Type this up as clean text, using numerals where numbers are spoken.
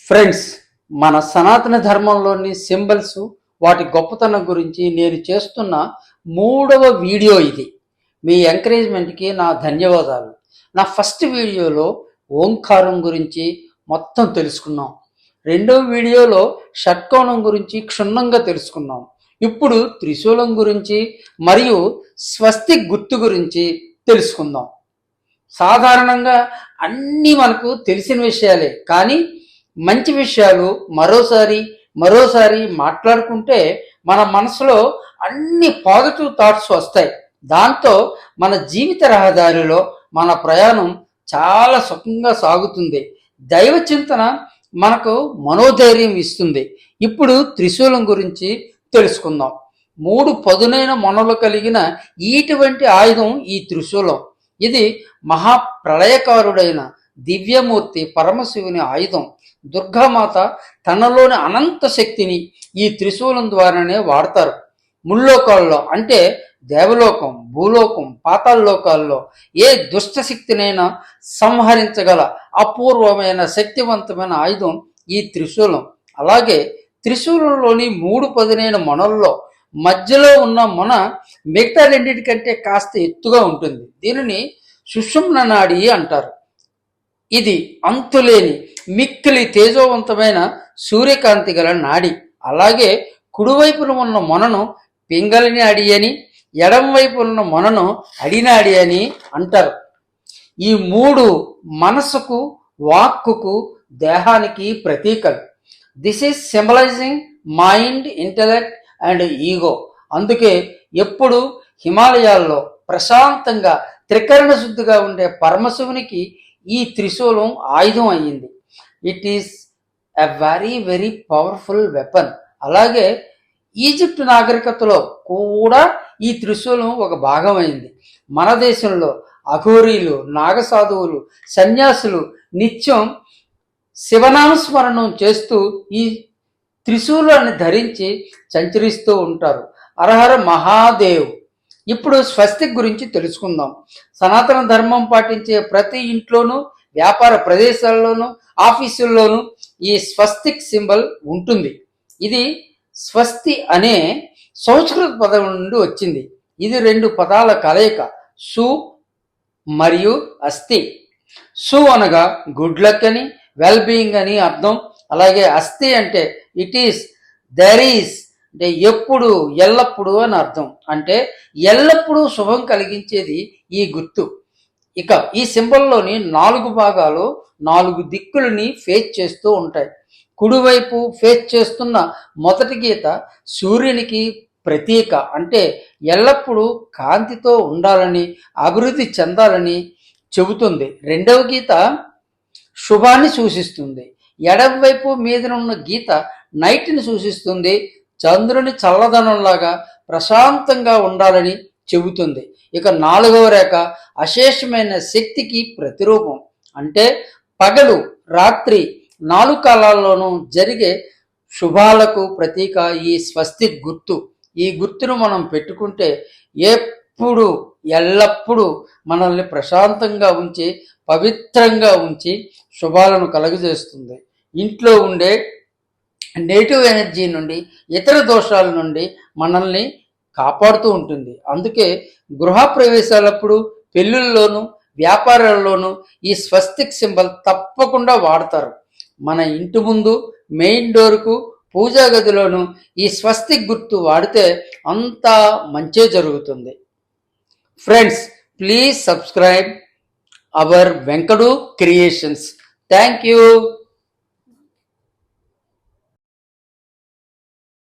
Friends, మన సనాతన ధర్మంలోని symbols వాటి గొప్పతనం గురించి నేను చేస్తున్న 3వ వీడియో ఇది. మీ ఎంకరేజ్మెంట్కి నా ధన్యవాదాలు. నా ఫస్ట్ వీడియోలో ఓంకారం గురించి మొత్తం తెలుసుకున్నాం. 2వ వీడియోలో షట్కోణం గురించి క్షుణ్ణంగా తెలుసుకున్నాం. ఇప్పుడు త్రిశూలం గురించి మరియు స్వస్తిక్ గుర్తు గురించి తెలుసుకుందాం. సాధారణంగా అన్నీ మనకు తెలిసిన విషయాలే, కానీ మంచి విషయాలు మరోసారి మాట్లాడుకుంటే మన మనసులో అన్ని పాజిటివ్ థాట్స్ వస్తాయి. దాంతో మన జీవిత రహదారిలో మన ప్రయాణం చాలా సుఖంగా సాగుతుంది. దైవ చింతన మనకు మనోధైర్యం ఇస్తుంది. ఇప్పుడు త్రిశూలం గురించి తెలుసుకుందాం. 3 పదునైన మొనలు కలిగిన ఇటువంటి ఆయుధం ఈ త్రిశూలం. ఇది మహాప్రళయకారుడైన దివ్యమూర్తి పరమశివుని ఆయుధం. దుర్గామాత తనలోని అనంత శక్తిని ఈ త్రిశూలం ద్వారానే వాడతారు. ముల్లోకాల్లో అంటే దేవలోకం, భూలోకం, పాతాళలోకాల్లో ఏ దుష్ట శక్తినైనా సంహరించగల అపూర్వమైన శక్తివంతమైన ఆయుధం ఈ త్రిశూలం. అలాగే త్రిశూలంలోని 3 పదునైన మొనల్లో మధ్యలో ఉన్న మొన మిగతా రెండింటికంటే కాస్త ఎత్తుగా ఉంటుంది. దీనిని సుషుమ్న నాడి అంటారు. ఇది అంతులేని మిక్కిలి తేజోవంతమైన సూర్యకాంతి గల నాడి. అలాగే కుడివైపున ఉన్న మొనను పింగళి నాడి అని, ఎడం వైపు ఉన్న మొనను అడినాడి అని అంటారు. ఈ 3 మనసుకు, వాక్కుకు, దేహానికి ప్రతీకలు. This is symbolising mind, intellect and ego. అందుకే ఎప్పుడు హిమాలయాల్లో ప్రశాంతంగా త్రికరణ శుద్ధిగా ఉండే పరమశివునికి ఈ త్రిశూలం ఆయుధం అయ్యింది. It is a very powerful weapon. అలాగే ఈజిప్ట్ నాగరికతలో కూడా ఈ త్రిశూలం ఒక భాగం అయింది. మన దేశంలో అఘోరీలు, నాగసాధువులు, సన్యాసులు నిత్యం శివనామస్మరణం చేస్తూ ఈ త్రిశూలాన్ని ధరించి సంచరిస్తూ ఉంటారు. హరహర మహాదేవ్. ఇప్పుడు స్వస్తిక్ గురించి తెలుసుకుందాం. సనాతన ధర్మం పాటించే ప్రతి ఇంట్లోనూ, వ్యాపార ప్రదేశాల్లోనూ, ఆఫీసుల్లోనూ ఈ స్వస్తిక్ సింబల్ ఉంటుంది. ఇది స్వస్తి అనే సంస్కృత పదం నుండి వచ్చింది. ఇది 2 పదాల కలయిక, సు మరియు అస్థి. సు అనగా గుడ్ లక్ అని, వెల్ బీయింగ్ అని అర్థం. అలాగే అస్థి అంటే ఇట్ ఈస్, దెర్ ఈస్ అంటే ఎప్పుడు, ఎల్లప్పుడూ అని అర్థం. అంటే ఎల్లప్పుడూ శుభం కలిగించేది ఈ గుర్తు. ఇక ఈ సింబల్లోని 4 భాగాలు 4 దిక్కులని ఫేస్ చేస్తూ ఉంటాయి. కుడివైపు ఫేస్ చేస్తున్న మొదటి గీత సూర్యునికి ప్రతీక. అంటే ఎల్లప్పుడూ కాంతితో ఉండాలని, అభివృద్ధి చెందాలని చెబుతుంది. 2వ గీత శుభాన్ని సూచిస్తుంది. ఎడమ వైపు మీదనున్న గీత నైట్ని సూచిస్తుంది. చంద్రుని చల్లదనంలాగా ప్రశాంతంగా ఉండాలని చెబుతుంది. ఇక 4వ రేఖ అశేషమైన శక్తికి ప్రతిరూపం. అంటే పగలు, రాత్రి 4 కాలాల్లోనూ జరిగే శుభాలకు ప్రతీక ఈ స్వస్తిక్ గుర్తు. ఈ గుర్తును మనం పెట్టుకుంటే ఎప్పుడు, ఎల్లప్పుడూ మనల్ని ప్రశాంతంగా ఉంచి, పవిత్రంగా ఉంచి శుభాలను కలుగజేస్తుంది. ఇంట్లో ఉండే నెగిటివ్ ఎనర్జీ నుండి, ఇతర దోషాల నుండి మనల్ని కాపాడుతూ ఉంటుంది. అందుకే గృహప్రవేశాలప్పుడు, పెళ్ళిళ్ళలోనూ, వ్యాపారాల్లోనూ ఈ స్వస్తిక్ సింబల్ తప్పకుండా వాడతారు. మన ఇంటి ముందు, మెయిన్ డోర్కు, పూజా గదిలోనూ ఈ స్వస్తిక్ గుర్తు వాడితే అంతా మంచే జరుగుతుంది. Friends, please subscribe our Venkadu creations. Thank you.